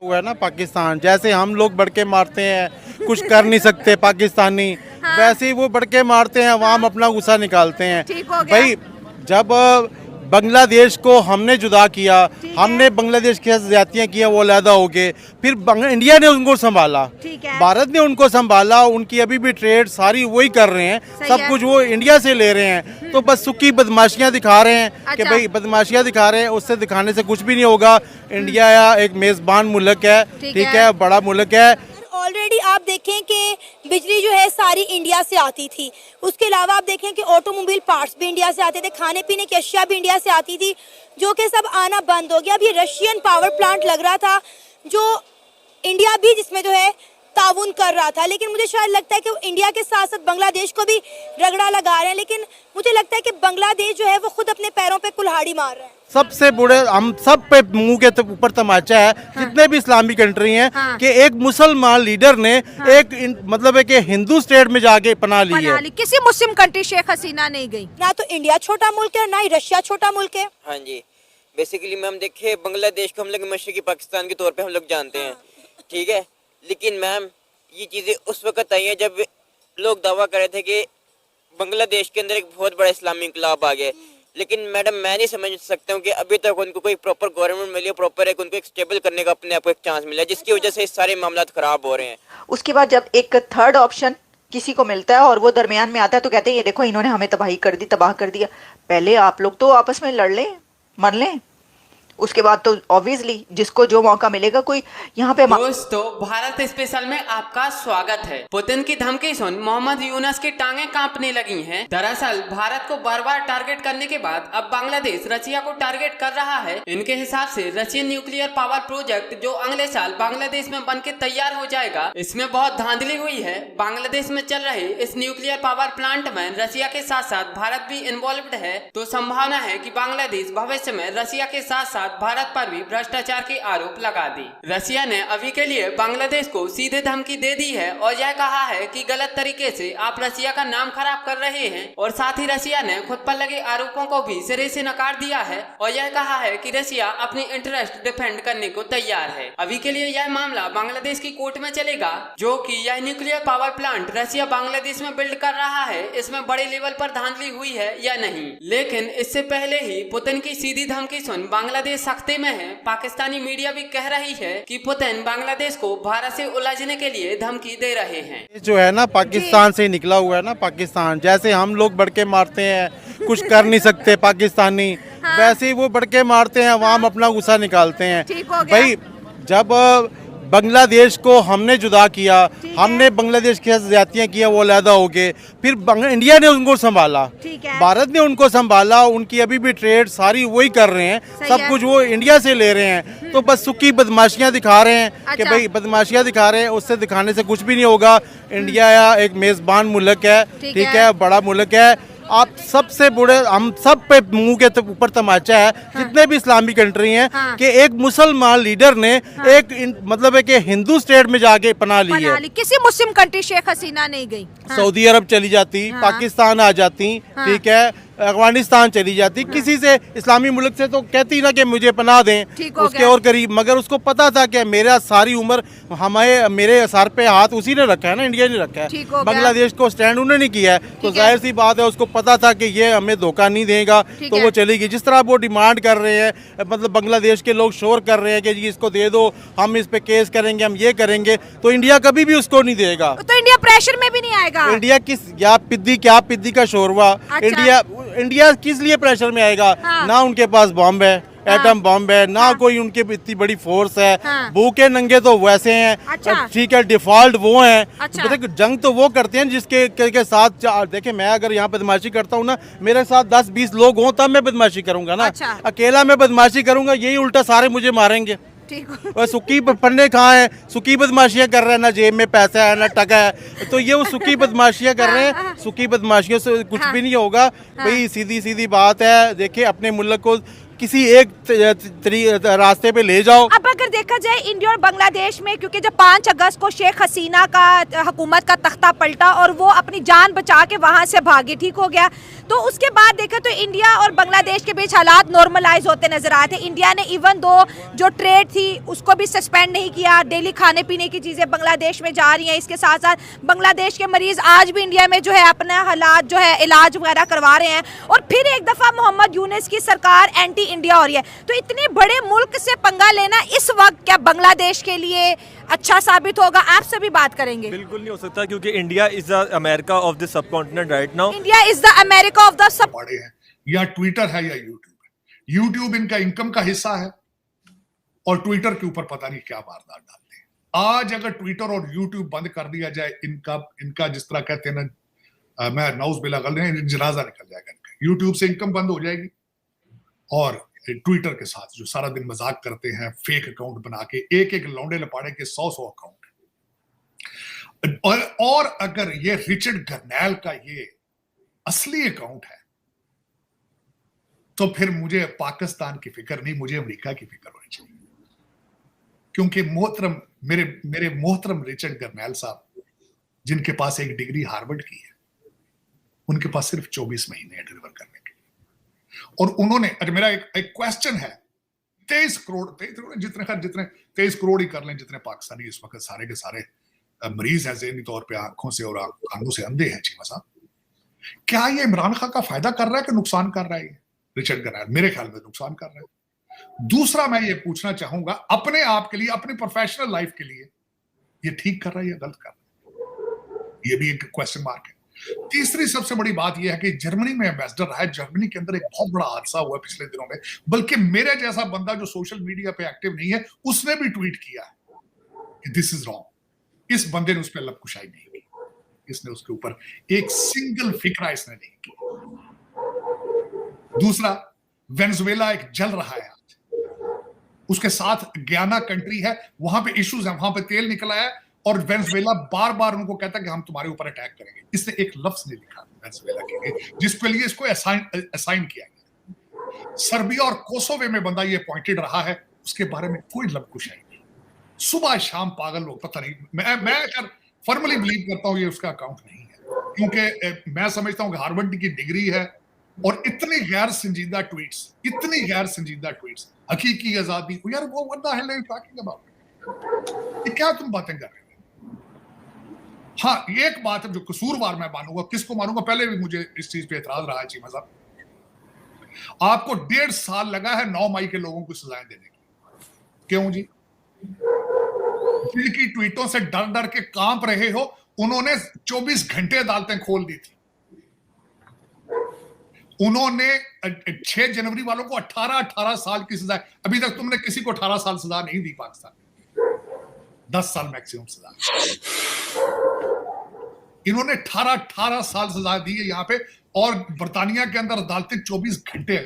हुआ है ना पाकिस्तान, जैसे हम लोग बढ़ के मारते हैं कुछ कर नहीं सकते पाकिस्तानी, वैसे ही वो बढ़ के मारते हैं, वहाँ हम अपना गुस्सा निकालते हैं। ठीक हो गया। भाई जब बांग्लादेश को हमने जुदा किया, हमने बांग्लादेश की ज्यादतियाँ किया, वो अलहदा हो गए, फिर इंडिया ने उनको संभाला, ठीक है। भारत ने उनको संभाला, उनकी अभी भी ट्रेड सारी वही कर रहे हैं, सब कुछ वो इंडिया से ले रहे हैं। तो बस सुखी बदमाशियां दिखा रहे हैं कि भाई बदमाशियां दिखा रहे हैं, उससे दिखाने से कुछ भी नहीं होगा। इंडिया एक मेजबान मुल्क है, ठीक है, बड़ा मुल्क है। ऑलरेडी आप देखें कि बिजली जो है सारी इंडिया से आती थी, उसके अलावा आप देखें कि ऑटोमोबाइल पार्ट्स भी इंडिया से आते थे, खाने पीने की अशिया भी इंडिया से आती थी, जो कि सब आना बंद हो गया। अब ये रशियन पावर प्लांट लग रहा था, जो इंडिया भी जिसमें जो है ताउन कर रहा था, लेकिन मुझे शायद लगता है कि वो इंडिया के साथ साथ बांग्लादेश को भी रगड़ा लगा रहे हैं। लेकिन मुझे लगता है कि बांग्लादेश जो है वो खुद अपने पैरों पे कुल्हाड़ी मार रहा है। सबसे बुरे हम सब पे मुंह के ऊपर तमाचा है, जितने भी इस्लामी कंट्री हैं, कि एक मुसलमान लीडर ने एक मतलब है कि हिंदू स्टेट में जाके पनाह ली है। किसी मुस्लिम कंट्री शेख हसीना नहीं गई। ना तो इंडिया छोटा मुल्क है, ना ही रशिया छोटा मुल्क है। हाँ जी, बेसिकली मैम देखिए, बांग्लादेश को हम लोग मशरकी पाकिस्तान के तौर पे हम लोग जानते हैं, ठीक है। लेकिन मैम ये चीज़ें उस वक्त आई हैं जब लोग दावा कर रहे थे कि बांग्लादेश के अंदर एक बहुत बड़ा इस्लामी इंकलाब आ गया। लेकिन मैडम मैं नहीं समझ सकता हूँ कि अभी तक उनको कोई प्रॉपर गवर्नमेंट मिली है, प्रॉपर एक उनको एक स्टेबल करने का अपने आप को एक चांस मिला, जिसकी वजह से इस सारे मामला खराब हो रहे हैं। उसके बाद जब एक थर्ड ऑप्शन किसी को मिलता है और वो दरमियान में आता है तो कहते हैं ये देखो इन्होंने हमें तबाही कर दी, तबाह कर दिया। पहले आप लोग तो आपस में लड़ लें, मर लें, उसके बाद तो ऑब्वियसली जिसको जो मौका मिलेगा। कोई यहाँ पे दोस्तों, भारत स्पेशल में आपका स्वागत है। पुतिन की धमकी सुन मोहम्मद यूनुस की टांगें कांपने लगी हैं। दरअसल भारत को बार बार टारगेट करने के बाद अब बांग्लादेश रशिया को टारगेट कर रहा है। इनके हिसाब से रशियन न्यूक्लियर पावर प्रोजेक्ट जो अगले साल बांग्लादेश में बन के तैयार हो जाएगा, इसमें बहुत धांधली हुई है। बांग्लादेश में चल रहे इस न्यूक्लियर पावर प्लांट में रशिया के साथ साथ भारत भी इन्वॉल्व है, तो संभावना है कि बांग्लादेश भविष्य में रशिया के साथ साथ भारत पर भी भ्रष्टाचार के आरोप लगा दी। रशिया ने अभी के लिए बांग्लादेश को सीधे धमकी दे दी है और यह कहा है कि गलत तरीके से आप रशिया का नाम खराब कर रहे हैं, और साथ ही रशिया ने खुद पर लगे आरोपों को भी सिरे से नकार दिया है और यह कहा है कि रशिया अपने इंटरेस्ट डिफेंड करने को तैयार है। अभी के लिए यह मामला बांग्लादेश की कोर्ट में चलेगा, जो कि यह nuclear power plant Russia Bangladesh में बिल्ड कर रहा है, इसमें बड़े लेवल पर धांधली हुई है या नहीं। लेकिन इससे पहले ही पुतिन की सीधी धमकी सुन बांग्लादेश सख्ती में है। पाकिस्तानी मीडिया भी कह रही है कि पुतिन बांग्लादेश को भारत से उलझने के लिए धमकी दे रहे हैं। जो है ना पाकिस्तान से निकला हुआ है ना पाकिस्तान, जैसे हम लोग बढ़ के मारते हैं कुछ कर नहीं सकते पाकिस्तानी, वैसे ही वो बढ़ के मारते हैं, वहाँ हम अपना गुस्सा निकालते हैं। भाई जब बांग्लादेश को हमने जुदा किया, हमने बांग्लादेश की ज्यादतियाँ किया, वो अलहदा हो गए, फिर इंडिया ने उनको संभाला, भारत ने उनको संभाला, उनकी अभी भी ट्रेड सारी वही कर रहे हैं, सब कुछ वो इंडिया से ले रहे हैं। तो बस सुखी बदमाशियां दिखा रहे हैं कि भाई बदमाशियां दिखा रहे हैं, उससे दिखाने से कुछ भी नहीं होगा। इंडिया एक मेजबान मुल्क है, ठीक है, बड़ा मुल्क है। आप सबसे बुरे हम सब पे मुंह के ऊपर तमाचा है, जितने भी इस्लामी कंट्री हैं, कि एक मुसलमान लीडर ने एक मतलब है कि हिंदू स्टेट में जाके पनाह ली है। किसी मुस्लिम कंट्री शेख हसीना नहीं गई। सऊदी अरब चली जाती, पाकिस्तान आ जाती, ठीक है, अफगानिस्तान चली जाती, किसी से इस्लामी मुल्क से तो कहती ना कि मुझे पनाह दें उसके और करीब, मगर उसको पता था कि मेरा सारी उम्र मेरे सर पे हाथ उसी ने रखा है ना, इंडिया ने रखा है, बांग्लादेश को स्टैंड उन्होंने नहीं किया है। तो जाहिर सी बात है उसको पता था कि ये हमें धोखा नहीं देगा, तो वो चलेगी। जिस तरह वो डिमांड कर रहे हैं, मतलब बांग्लादेश के लोग शोर कर रहे हैं कि जी इसको दे दो, हम इस पे केस करेंगे, हम ये करेंगे, तो इंडिया कभी भी उसको नहीं देगा। तो इंडिया प्रेशर में भी नहीं आएगा। इंडिया किस क्या पिद्दी का शोर हुआ। इंडिया किस लिए प्रेशर में आएगा? ना उनके पास बॉम्ब है, एटम बॉम्ब है, ना कोई उनके इतनी बड़ी फोर्स है। भूखे नंगे तो वैसे हैं, ठीक है, डिफॉल्ट वो हैं। जंग तो वो करते हैं जिसके साथ देखे, मैं अगर यहाँ बदमाशी करता हूँ ना, मेरे साथ 10-20 लोग हों तब मैं बदमाशी करूंगा ना। अकेला मैं बदमाशी करूंगा, यही उल्टा सारे मुझे मारेंगे। और सुखी पन्ने कहाँ है, सुखी बदमाशियां कर रहे हैं, ना जेब में पैसा है ना टका है, तो ये वो सुखी बदमाशियां कर रहे हैं। सुखी बदमाशियों से कुछ भी नहीं होगा भाई, सीधी सीधी बात है। देखिए अपने मुल्क को किसी एक रास्ते पे ले जाओ। अब अगर देखा जाए इंडिया और बांग्लादेश में, क्योंकि जब 5 अगस्त को शेख हसीना का हुकूमत का तख्ता पलटा और वो अपनी जान बचा के वहां से भागी, ठीक हो गया, तो उसके बाद देखा तो इंडिया और बांग्लादेश के बीच हालात नॉर्मलाइज होते नजर आए थे। इंडिया ने इवन दो जो ट्रेड थी उसको भी सस्पेंड नहीं किया, डेली खाने पीने की चीज़ें बांग्लादेश में जा रही हैं। इसके साथ साथ बांग्लादेश के मरीज आज भी इंडिया में जो है अपना हालात जो है इलाज वगैरह करवा रहे हैं, और फिर एक दफ़ा मोहम्मद यूनुस की सरकार एंटी इंडिया हो रही है। तो इतने बड़े मुल्क से पंगा लेना इस वक्त क्या बांग्लादेश के लिए अच्छा साबित होगा? आप सभी बात करेंगे। बिल्कुल नहीं हो सकता, क्योंकि India is the America of the subcontinent right now. India is the America of the sub. बड़े हैं या ट्विटर है या यूट्यूब है। यूट्यूब इनका इनकम का हिस्सा है और ट्विटर के ऊपर पता नहीं क्या वारदात डालते हैं। आज अगर ट्विटर और यूट्यूब बंद कर दिया जाए, इनका जिस तरह कहते हैं ना, मैं नौज बिला गल जनाजा निकल जाएगा इनका। यूट्यूब से इनकम बंद हो जाएगी और ट्विटर के साथ जो सारा दिन मजाक करते हैं, फेक अकाउंट बना के, एक लौंडे लपाड़े के 100 अकाउंट, और अगर ये रिचर्ड गर्नैल का ये असली अकाउंट है तो फिर मुझे पाकिस्तान की फिक्र नहीं, मुझे अमेरिका की फिक्र होनी चाहिए। क्योंकि मोहतरम मेरे मोहतरम रिचर्ड गर्नैल साहब, जिनके पास एक डिग्री हार्वर्ड की है, उनके पास सिर्फ 24 महीने हैं डिलीवर करने के। और उन्होंने, अरे मेरा एक क्वेश्चन है, 23 करोड़ जितने 23 करोड़ ही कर लें जितने पाकिस्तानी इस वक्त सारे के सारे मरीज हैं ज़हनी तौर पे, आंखों से और कानों से अंधे हैं चीमा साहब, क्या ये इमरान खान का फायदा कर रहा है कि नुकसान कर रहा है? रिचर्ड गर्नैल मेरे ख्याल में नुकसान कर रहा है। दूसरा मैं ये पूछना चाहूंगा अपने आप के लिए, अपनी प्रोफेशनल लाइफ के लिए, ये ठीक कर रहा है या गलत कर रहा है? ये भी एक क्वेश्चन मार्क है। तीसरी सबसे बड़ी बात यह है कि जर्मनी में एम्बेसडर रहा है। जर्मनी के अंदर एक बहुत बड़ा हादसा हुआ पिछले दिनों में, बल्कि मेरे जैसा बंदा जो सोशल मीडिया पे एक्टिव नहीं है उसने भी ट्वीट किया है कि दिस इज रॉन्ग। इस बंदे ने उस पर लबकुशाई नहीं की, इसने उसके ऊपर एक सिंगल फिक्रा इसने नहीं की। दूसरा, वेनेजुएला एक जल रहा है आज, उसके साथ गयाना कंट्री है, वहां पे इश्यूज है, वहां पे तेल निकल आया है और वेनेजुएला बार बार उनको कहता है कि हम तुम्हारे ऊपर अटैक करेंगे। इसने एक लफ्ज नहीं लिखा वेनेजुएला के लिए, जिसके लिए इसको असाइन किया गया। सर्बिया और कोसोवे में बंदा ये अपॉइंटेड रहा है, उसके बारे में कोई लबकुशाई नहीं। सुबह शाम पागल लोग, पता नहीं, मैं अगर फॉर्मली बिलीव करता हूं ये उसका अकाउंट नहीं है, क्योंकि मैं समझता हूं कि हार्वर्ड की डिग्री है और इतनी गैर संजीदा ट्वीट्स, हकीकी आजादी, यार वो what the hell are you talking about? ये क्या तुम बातें कर रहे हो? हाँ, एक बात है जो कसूरवार मैं मानूंगा, किसको मानूंगा, पहले भी मुझे इस चीज पे एतराज रहा है चीमा साहब, आपको 1.5 साल लगा है 9 मई के लोगों को सजाएं देने की। क्यों जी? जिनकी ट्वीटों से डर डर के कांप रहे हो, उन्होंने 24 घंटे अदालतें खोल दी थी। उन्होंने 6 जनवरी वालों को 18 साल की सजा, अभी तक तुमने किसी को 18 साल सजा नहीं दी पाकिस्तान में, 10 साल मैक्सिमम सजा। इन्होंने 18 साल सजा दी है यहां पे, और बर्तानिया के अंदर अदालतें 24 घंटे